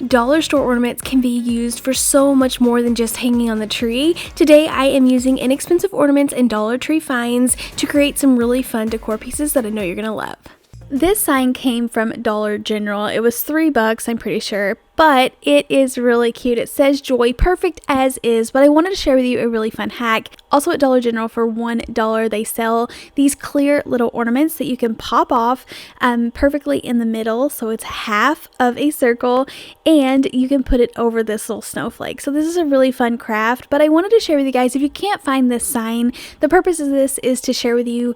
Dollar store ornaments can be used for so much more than just hanging on the tree. Today I am using inexpensive ornaments and Dollar Tree finds to create some really fun decor pieces that I know you're gonna love. This sign came from Dollar General. It was $3, I'm pretty sure, but it is really cute. It says joy, perfect as is, but I wanted to share with you a really fun hack. Also at Dollar General for $1, they sell these clear little ornaments that you can pop off perfectly in the middle, so it's half of a circle, and you can put it over this little snowflake. So this is a really fun craft, but I wanted to share with you guys, if you can't find this sign, the purpose of this is to share with you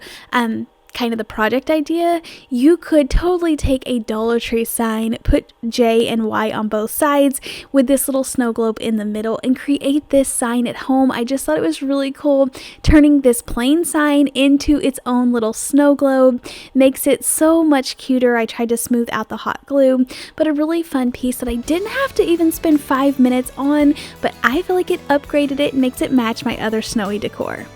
kind of the project idea. You could totally take a Dollar Tree sign, put J and Y on both sides with this little snow globe in the middle, and create this sign at home. I just thought it was really cool. Turning this plain sign into its own little snow globe makes it so much cuter. I tried to smooth out the hot glue, but a really fun piece that I didn't have to even spend 5 minutes on, but I feel like it upgraded it and makes it match my other snowy decor.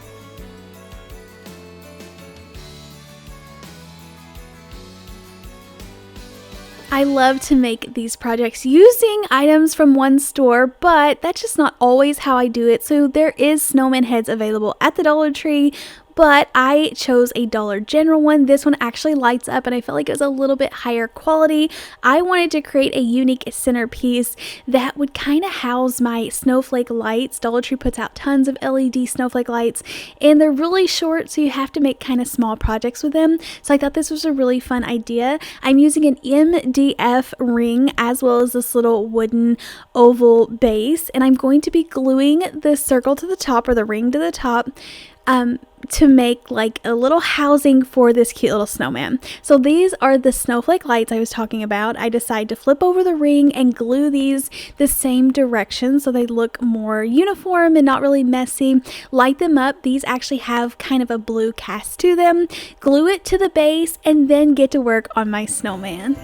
I love to make these projects using items from one store, but that's just not always how I do it. So there is snowman heads available at the Dollar Tree, but I chose a Dollar General one. This one actually lights up and I felt like it was a little bit higher quality. I wanted to create a unique centerpiece that would kind of house my snowflake lights. Dollar Tree puts out tons of LED snowflake lights and they're really short, so you have to make kind of small projects with them. So I thought this was a really fun idea. I'm using an MDF ring as well as this little wooden oval base, and I'm going to be gluing the circle to the top, or the ring to the top, to make like a little housing for this cute little snowman. So these are the snowflake lights I was talking about. I decided to flip over the ring and glue these the same direction so they look more uniform and not really messy. Light them up. These actually have kind of a blue cast to them. Glue it to the base and then get to work on my snowman.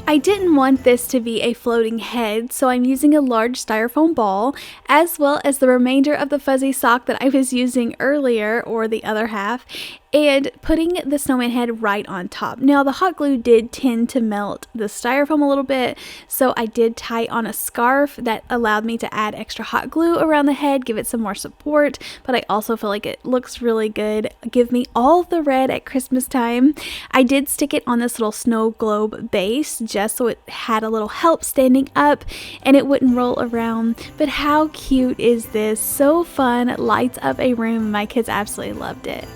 I didn't want this to be a floating head, so I'm using a large styrofoam ball, as well as the remainder of the fuzzy sock that I was using earlier, or the other half, and putting the snowman head right on top. Now the hot glue did tend to melt the styrofoam a little bit, so I did tie on a scarf that allowed me to add extra hot glue around the head, give it some more support, but I also feel like it looks really good. Give me all the red at Christmas time. I did stick it on this little snow globe base just so it had a little help standing up and it wouldn't roll around. But how cute is this? So fun, lights up a room. My kids absolutely loved it.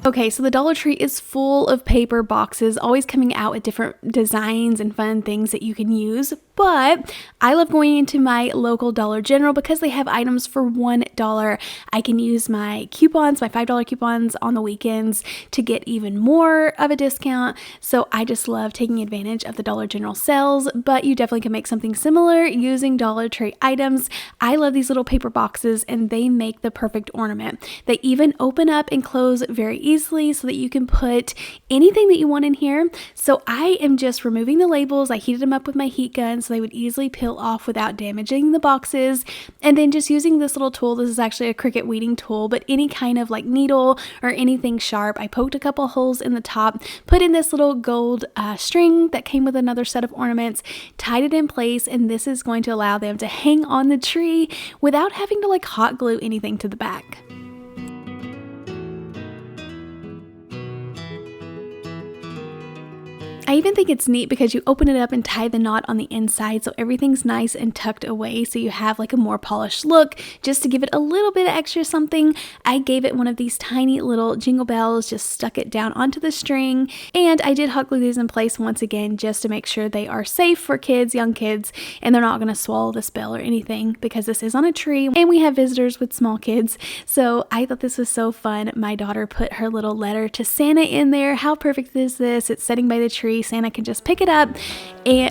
Okay, so the Dollar Tree is full of paper boxes, always coming out with different designs and fun things that you can use. But I love going into my local Dollar General because they have items for $1. I can use my coupons, my $5 coupons on the weekends to get even more of a discount. So I just love taking advantage of the Dollar General sales, but you definitely can make something similar using Dollar Tree items. I love these little paper boxes and they make the perfect ornament. They even open up and close very easily so that you can put anything that you want in here. So I am just removing the labels. I heated them up with my heat gun so they would easily peel off without damaging the boxes, and then just using this little tool. This is actually a Cricut weeding tool, but any kind of like needle or anything sharp. I poked a couple holes in the top, put in this little gold string that came with another set of ornaments, tied it in place, and this is going to allow them to hang on the tree without having to like hot glue anything to the back. I even think it's neat because you open it up and tie the knot on the inside, so everything's nice and tucked away, so you have like a more polished look. Just to give it a little bit of extra something, I gave it one of these tiny little jingle bells, just stuck it down onto the string, and I did hot glue these in place once again just to make sure they are safe for kids, young kids, and they're not going to swallow this bell or anything because this is on a tree and we have visitors with small kids. So I thought this was so fun. My daughter put her little letter to Santa in there. How perfect is this? It's sitting by the tree. Santa can just pick it up,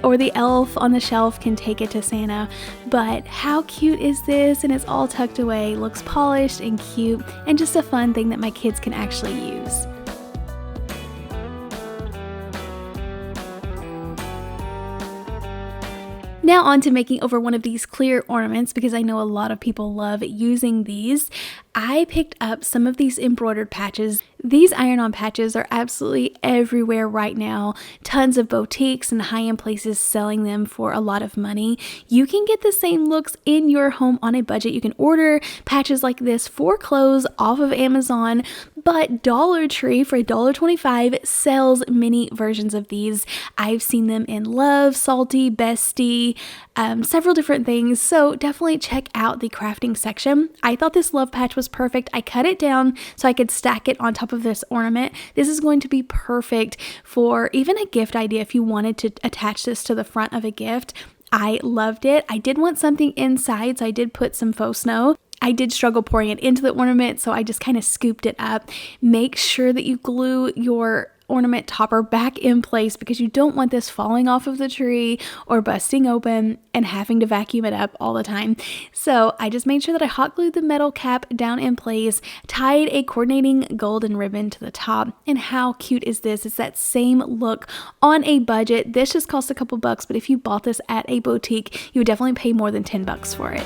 or the elf on the shelf can take it to Santa. But how cute is this? And it's all tucked away, looks polished and cute, and just a fun thing that my kids can actually use. Now on to making over one of these clear ornaments, because I know a lot of people love using these. I picked up some of these embroidered patches. These iron-on patches are absolutely everywhere right now. Tons of boutiques and high-end places selling them for a lot of money. You can get the same looks in your home on a budget. You can order patches like this for clothes off of Amazon, but Dollar Tree for $1.25 sells many versions of these. I've seen them in Love, Salty, Bestie, several different things, so definitely check out the crafting section. I thought this love patch was perfect. I cut it down so I could stack it on top of this ornament. This is going to be perfect for even a gift idea if you wanted to attach this to the front of a gift. I loved it. I did want something inside, so I did put some faux snow. I did struggle pouring it into the ornament, so I just kind of scooped it up. Make sure that you glue your ornament topper back in place, because you don't want this falling off of the tree or busting open and having to vacuum it up all the time. So I just made sure that I hot glued the metal cap down in place, tied a coordinating golden ribbon to the top, and how cute is this? It's that same look on a budget. This just cost a couple bucks, but if you bought this at a boutique, you would definitely pay more than 10 bucks for it.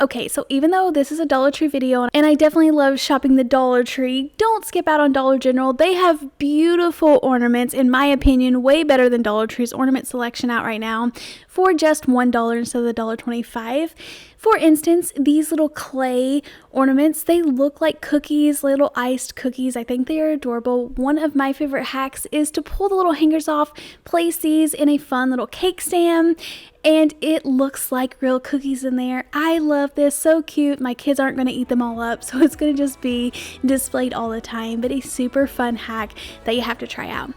Okay, so even though this is a Dollar Tree video, and I definitely love shopping the Dollar Tree, don't skip out on Dollar General. They have beautiful ornaments, in my opinion, way better than Dollar Tree's ornament selection out right now, for just $1 instead of the $1.25. For instance, these little clay ornaments, they look like cookies, little iced cookies. I think they are adorable. One of my favorite hacks is to pull the little hangers off, place these in a fun little cake stand, and it looks like real cookies in there. I love this, so cute. My kids aren't going to eat them all up, so it's going to just be displayed all the time, but a super fun hack that you have to try out.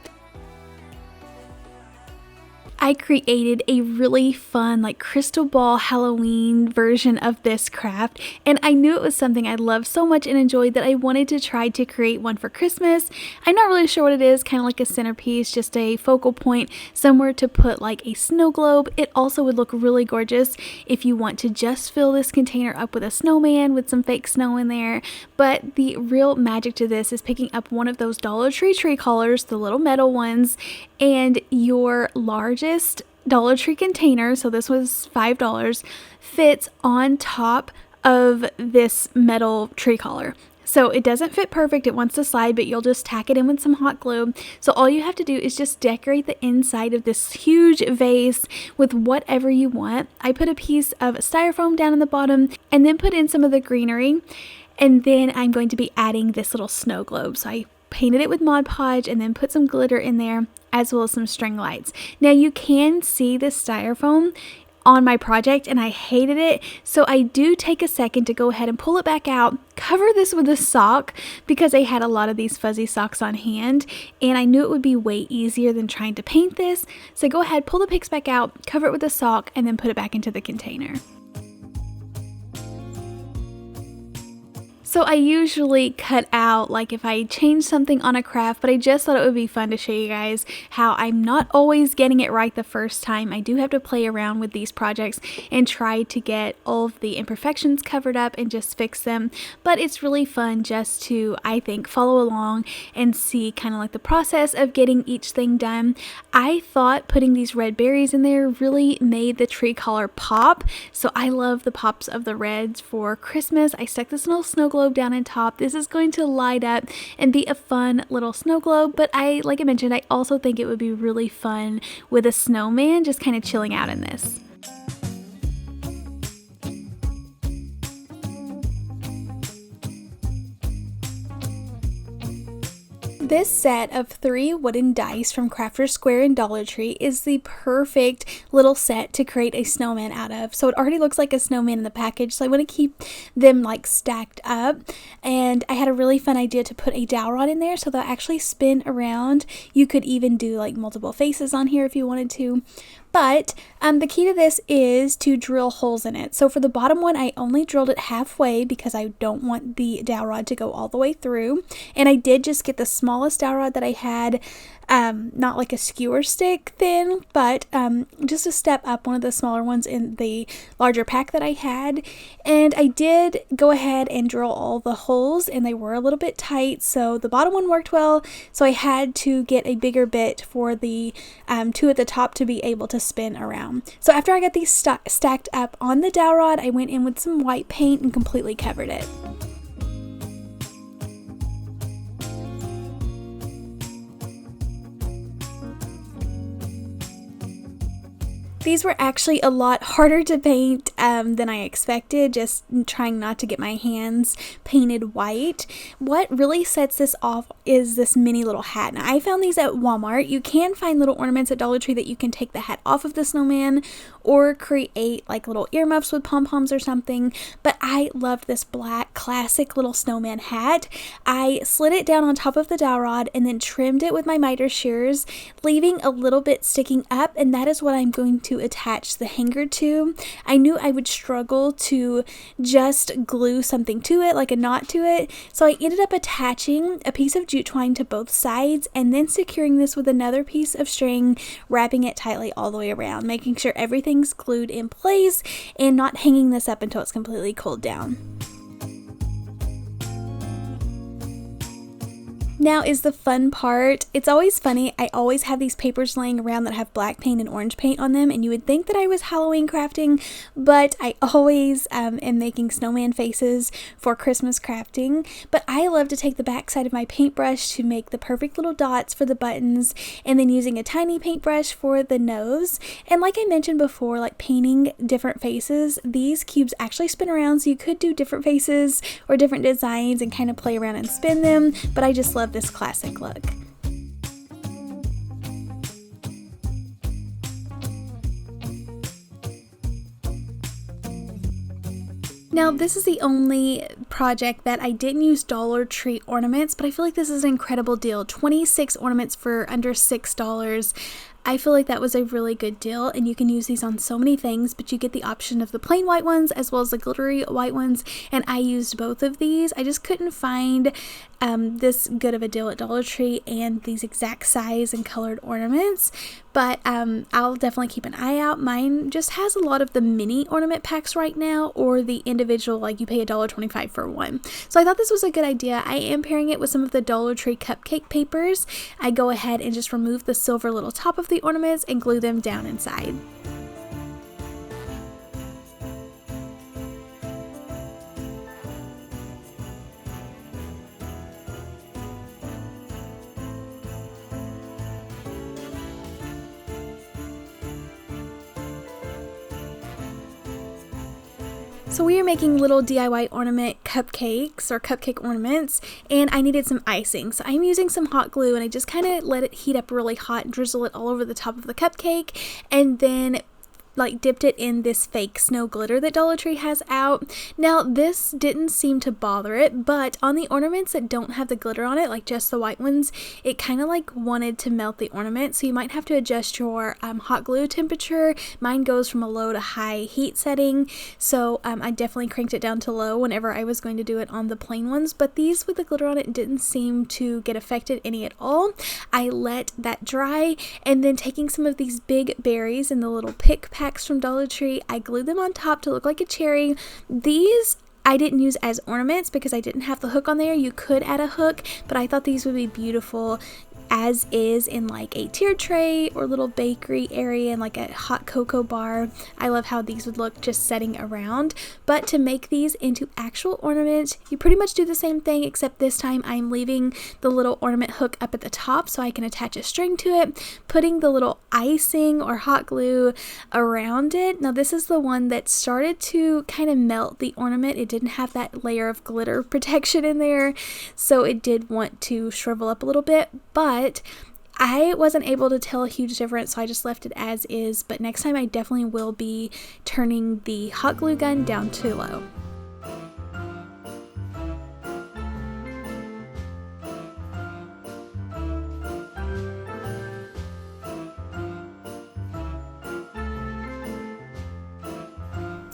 I created a really fun like crystal ball Halloween version of this craft, and I knew it was something I loved so much and enjoyed that I wanted to try to create one for Christmas. I'm not really sure what it is, kind of like a centerpiece, just a focal point, somewhere to put like a snow globe. It also would look really gorgeous if you want to just fill this container up with a snowman with some fake snow in there. But the real magic to this is picking up one of those Dollar Tree tree collars, the little metal ones, and your largest Dollar Tree container, so this was $5, fits on top of this metal tree collar. So it doesn't fit perfect, it wants to slide, but you'll just tack it in with some hot glue. So all you have to do is just decorate the inside of this huge vase with whatever you want. I put a piece of styrofoam down in the bottom and then put in some of the greenery, and then I'm going to be adding this little snow globe. So I painted it with Mod Podge and then put some glitter in there, as well as some string lights. Now you can see the styrofoam on my project and I hated it, so I do take a second to go ahead and pull it back out, cover this with a sock because I had a lot of these fuzzy socks on hand and I knew it would be way easier than trying to paint this. So go ahead, pull the pics back out, cover it with a sock, and then put it back into the container. So I usually cut out like if I change something on a craft, but I just thought it would be fun to show you guys how I'm not always getting it right the first time. I do have to play around with these projects and try to get all of the imperfections covered up and just fix them. But it's really fun just to, I think, follow along and see kind of like the process of getting each thing done. I thought putting these red berries in there really made the tree collar pop. So I love the pops of the reds for Christmas. I stuck this little snow globe down on top. This is going to light up and be a fun little snow globe, but like I mentioned, I also think it would be really fun with a snowman just kind of chilling out in this. This set of 3 wooden dice from Crafter's Square and Dollar Tree is the perfect little set to create a snowman out of. So it already looks like a snowman in the package, so I want to keep them like stacked up. And I had a really fun idea to put a dowel rod in there so they'll actually spin around. You could even do like multiple faces on here if you wanted to. But the key to this is to drill holes in it. So for the bottom one, I only drilled it halfway because I don't want the dowel rod to go all the way through. And I did just get the smallest dowel rod that I had, not like a skewer stick thin, but just a step up, one of the smaller ones in the larger pack that I had. And I did go ahead and drill all the holes, and they were a little bit tight, so the bottom one worked well, so I had to get a bigger bit for the two at the top to be able to spin around. So after I got these stacked up on the dowel rod, I went in with some white paint and completely covered it. These were actually a lot harder to paint than I expected, just trying not to get my hands painted white. What really sets this off is this mini little hat. Now, I found these at Walmart. You can find little ornaments at Dollar Tree that you can take the hat off of the snowman or create like little earmuffs with pom-poms or something, but I loved this black classic little snowman hat. I slid it down on top of the dowel rod and then trimmed it with my miter shears, leaving a little bit sticking up, and that is what I'm going to attach the hanger to. I knew I would struggle to just glue something to it, like a knot to it, so I ended up attaching a piece of jute twine to both sides and then securing this with another piece of string, wrapping it tightly all the way around, making sure everything's glued in place and not hanging this up until it's completely cooled down. Now is the fun part. It's always funny. I always have these papers laying around that have black paint and orange paint on them, and you would think that I was Halloween crafting, but I always am making snowman faces for Christmas crafting. But I love to take the back side of my paintbrush to make the perfect little dots for the buttons, and then using a tiny paintbrush for the nose. And like I mentioned before, like painting different faces, these cubes actually spin around, so you could do different faces or different designs and kind of play around and spin them, but I just love this classic look. Now, this is the only project that I didn't use Dollar Tree ornaments, but I feel like this is an incredible deal. 26 ornaments for under $6. I feel like that was a really good deal, and you can use these on so many things, but you get the option of the plain white ones as well as the glittery white ones, and I used both of these. I just couldn't find this good of a deal at Dollar Tree and these exact size and colored ornaments, but I'll definitely keep an eye out. Mine just has a lot of the mini ornament packs right now, or the individual, like you pay $1.25 for one. So I thought this was a good idea. I am pairing it with some of the Dollar Tree cupcake papers. I go ahead and just remove the silver little top of the ornaments and glue them down inside. So we are making little DIY ornament cupcakes or cupcake ornaments, and I needed some icing. So I'm using some hot glue, and I just kind of let it heat up really hot and drizzle it all over the top of the cupcake, and then like dipped it in this fake snow glitter that Dollar Tree has out. Now this didn't seem to bother it, but on the ornaments that don't have the glitter on it, like just the white ones, it kind of like wanted to melt the ornament, so you might have to adjust your hot glue temperature. Mine goes from a low to high heat setting, so I definitely cranked it down to low whenever I was going to do it on the plain ones, but these with the glitter on it didn't seem to get affected any at all. I let that dry, and then taking some of these big berries in the little pick packs from Dollar Tree, I glued them on top to look like a cherry. These I didn't use as ornaments because I didn't have the hook on there. You could add a hook, but I thought these would be beautiful as is in like a tier tray or little bakery area and like a hot cocoa bar. I love how these would look just setting around, but to make these into actual ornaments, you pretty much do the same thing, except this time I'm leaving the little ornament hook up at the top so I can attach a string to it, putting the little icing or hot glue around it. Now this is the one that started to kind of melt the ornament. It didn't have that layer of glitter protection in there, so it did want to shrivel up a little bit, but I wasn't able to tell a huge difference, so I just left it as is. But next time I definitely will be turning the hot glue gun down to low.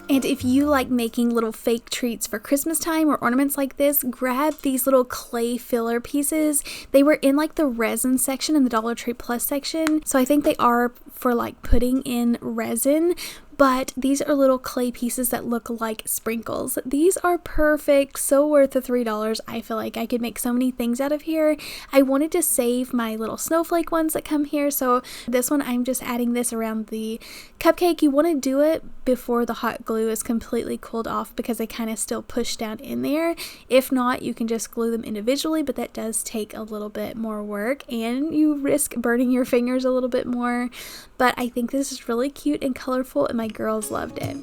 And if you like making little fake treats for Christmas time or ornaments like this, grab these little clay filler pieces. They were in like the resin section in the Dollar Tree Plus section, so I think they are for like putting in resin. But these are little clay pieces that look like sprinkles. These are perfect, so worth the $3. I feel like I could make so many things out of here. I wanted to save my little snowflake ones that come here, so this one I'm just adding this around the cupcake. You want to do it before the hot glue is completely cooled off because they kind of still push down in there. If not, you can just glue them individually, but that does take a little bit more work and you risk burning your fingers a little bit more. But I think this is really cute and colorful and my girls loved it.